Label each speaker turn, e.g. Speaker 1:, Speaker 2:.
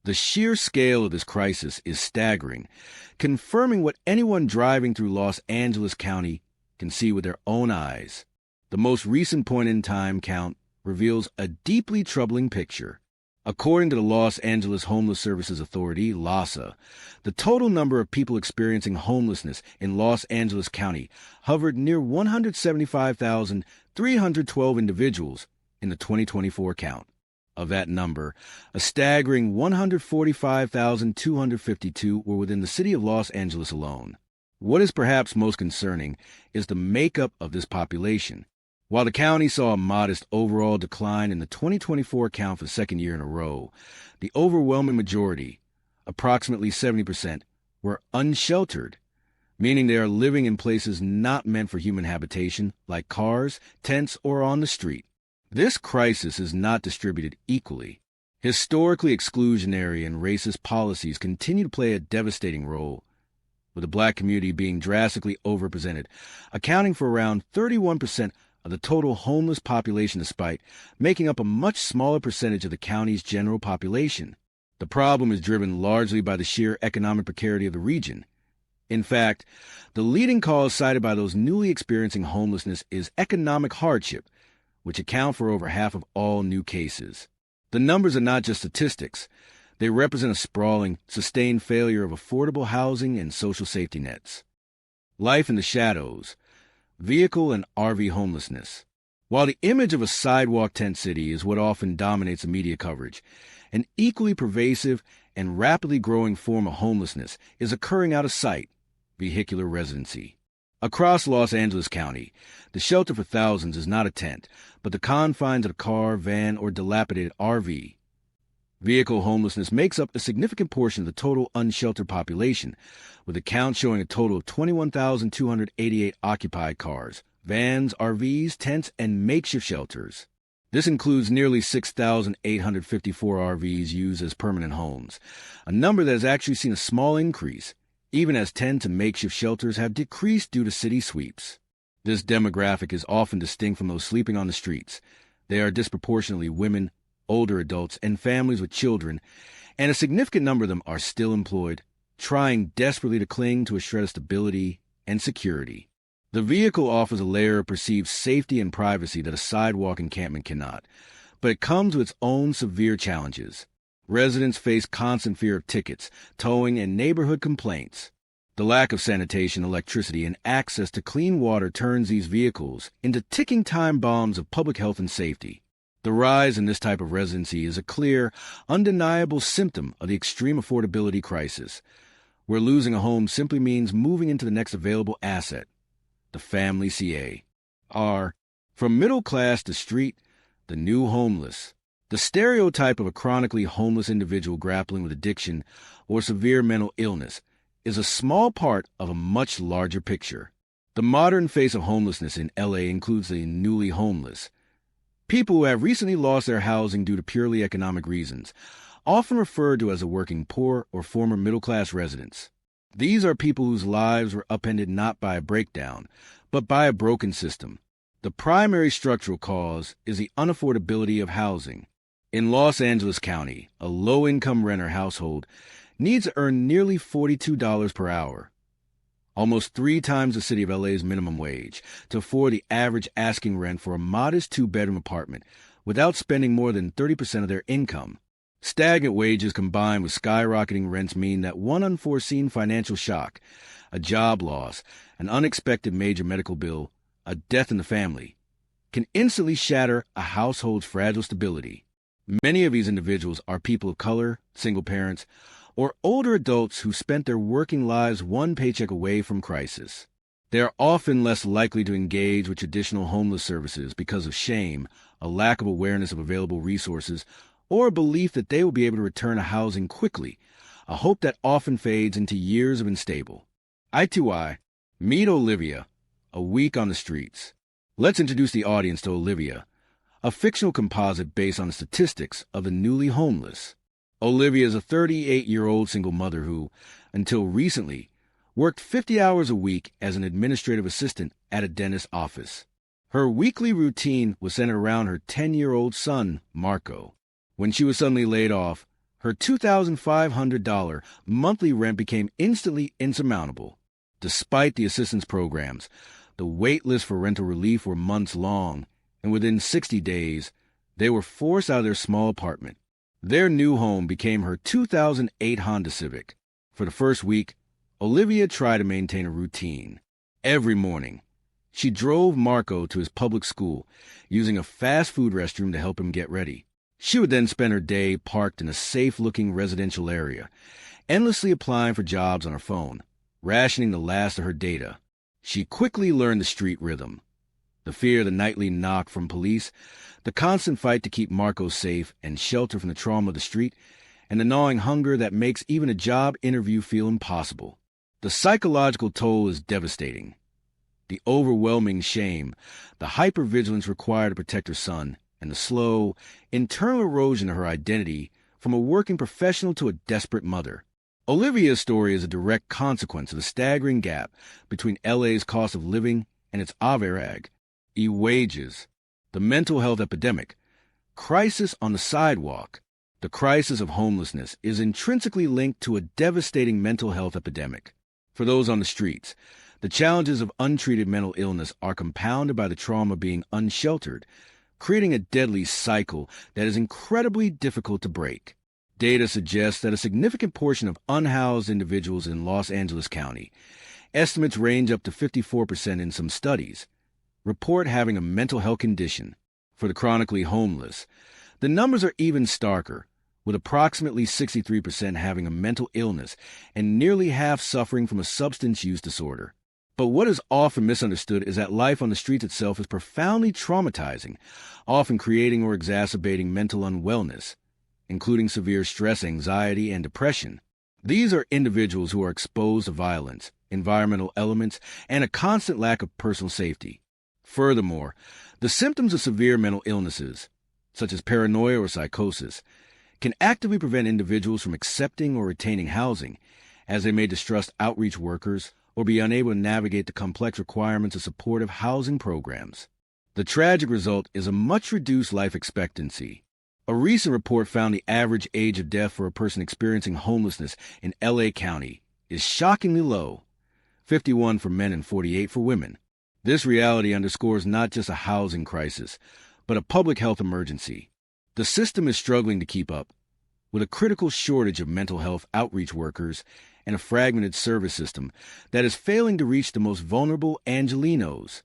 Speaker 1: The sheer scale of this crisis is staggering, confirming what anyone driving through Los Angeles County can see with their own eyes. The most recent point-in-time count reveals a deeply troubling picture. According to the Los Angeles Homeless Services Authority, LAHSA, the total number of people experiencing homelessness in Los Angeles County hovered near 175,312 individuals in the 2024 count. Of that number, a staggering 145,252 were within the city of Los Angeles alone. What is perhaps most concerning is the makeup of this population. While the county saw a modest overall decline in the 2024 count for the second year in a row, the overwhelming majority, approximately 70%, were unsheltered, meaning they are living in places not meant for human habitation, like cars, tents, or on the street. This crisis is not distributed equally. Historically exclusionary and racist policies continue to play a devastating role, with the black community being drastically overrepresented, accounting for around 31% of the total homeless population despite making up a much smaller percentage of the county's general population. The problem is driven largely by the sheer economic precarity of the region. In fact, the leading cause cited by those newly experiencing homelessness is economic hardship, which account for over half of all new cases. The numbers are not just statistics. They represent a sprawling, sustained failure of affordable housing and social safety nets. Life in the shadows, vehicle and RV homelessness. While the image of a sidewalk tent city is what often dominates the media coverage, an equally pervasive and rapidly growing form of homelessness is occurring out of sight, vehicular residency. Across Los Angeles County, the shelter for thousands is not a tent, but the confines of a car, van, or dilapidated RV. Vehicle homelessness makes up a significant portion of the total unsheltered population, with the count showing a total of 21,288 occupied cars, vans, RVs, tents, and makeshift shelters. This includes nearly 6,854 RVs used as permanent homes, a number that has actually seen a small increase, even as tent and makeshift shelters have decreased due to city sweeps. This demographic is often distinct from those sleeping on the streets. They are disproportionately women, older adults, and families with children, and a significant number of them are still employed, trying desperately to cling to a shred of stability and security. The vehicle offers a layer of perceived safety and privacy that a sidewalk encampment cannot, but it comes with its own severe challenges. Residents face constant fear of tickets, towing, and neighborhood complaints. The lack of sanitation, electricity, and access to clean water turns these vehicles into ticking time bombs of public health and safety. The rise in this type of residency is a clear, undeniable symptom of the extreme affordability crisis, where losing a home simply means moving into the next available asset, the family CA. From middle class to street, the new homeless. The stereotype of a chronically homeless individual grappling with addiction or severe mental illness is a small part of a much larger picture. The modern face of homelessness in LA includes the newly homeless, people who have recently lost their housing due to purely economic reasons, often referred to as the working poor or former middle-class residents. These are people whose lives were upended not by a breakdown, but by a broken system. The primary structural cause is the unaffordability of housing. In Los Angeles County, a low-income renter household needs to earn nearly $42 per hour, almost 3 times the city of LA's minimum wage, to afford the average asking rent for a modest 2-bedroom apartment without spending more than 30% of their income. Stagnant wages combined with skyrocketing rents mean that one unforeseen financial shock, a job loss, an unexpected major medical bill, a death in the family, can instantly shatter a household's fragile stability. Many of these individuals are people of color, single parents, or older adults who spent their working lives one paycheck away from crisis. They are often less likely to engage with traditional homeless services because of shame, a lack of awareness of available resources, or a belief that they will be able to return to housing quickly, a hope that often fades into years of unstable. I2I, meet Olivia, a week on the streets. Let's introduce the audience to Olivia, a fictional composite based on the statistics of the newly homeless. Olivia is a 38-year-old single mother who, until recently, worked 50 hours a week as an administrative assistant at a dentist's office. Her weekly routine was centered around her 10-year-old son, Marco. When she was suddenly laid off, Her $2,500 monthly rent became instantly insurmountable. Despite the assistance programs, the wait lists for rental relief were months long, and within 60 days, they were forced out of their small apartment. Their new home became her 2008 Honda Civic. For the first week, Olivia tried to maintain a routine. Every morning, she drove Marco to his public school, using a fast food restroom to help him get ready. She would then spend her day parked in a safe-looking residential area, endlessly applying for jobs on her phone, rationing the last of her data. She quickly learned the street rhythm. The fear of the nightly knock from police, the constant fight to keep Marco safe and shelter from the trauma of the street, and the gnawing hunger that makes even a job interview feel impossible. The psychological toll is devastating. The overwhelming shame, the hypervigilance required to protect her son, and the slow, internal erosion of her identity from a working professional to a desperate mother. Olivia's story is a direct consequence of the staggering gap between LA's cost of living and its average, wages, the mental health epidemic, crisis on the sidewalk. The crisis of homelessness is intrinsically linked to a devastating mental health epidemic. For those on the streets, the challenges of untreated mental illness are compounded by the trauma of being unsheltered, creating a deadly cycle that is incredibly difficult to break. Data suggests that a significant portion of unhoused individuals in Los Angeles County, estimates range up to 54% in some studies, report having a mental health condition. For the chronically homeless, the numbers are even starker, with approximately 63% having a mental illness and nearly half suffering from a substance use disorder. But what is often misunderstood is that life on the streets itself is profoundly traumatizing, often creating or exacerbating mental unwellness, including severe stress, anxiety, and depression. These are individuals who are exposed to violence, environmental elements, and a constant lack of personal safety. Furthermore, the symptoms of severe mental illnesses, such as paranoia or psychosis, can actively prevent individuals from accepting or retaining housing, as they may distrust outreach workers or be unable to navigate the complex requirements of supportive housing programs. The tragic result is a much reduced life expectancy. A recent report found the average age of death for a person experiencing homelessness in LA County is shockingly low, 51 for men and 48 for women. This reality underscores not just a housing crisis, but a public health emergency. The system is struggling to keep up, with a critical shortage of mental health outreach workers and a fragmented service system that is failing to reach the most vulnerable Angelenos.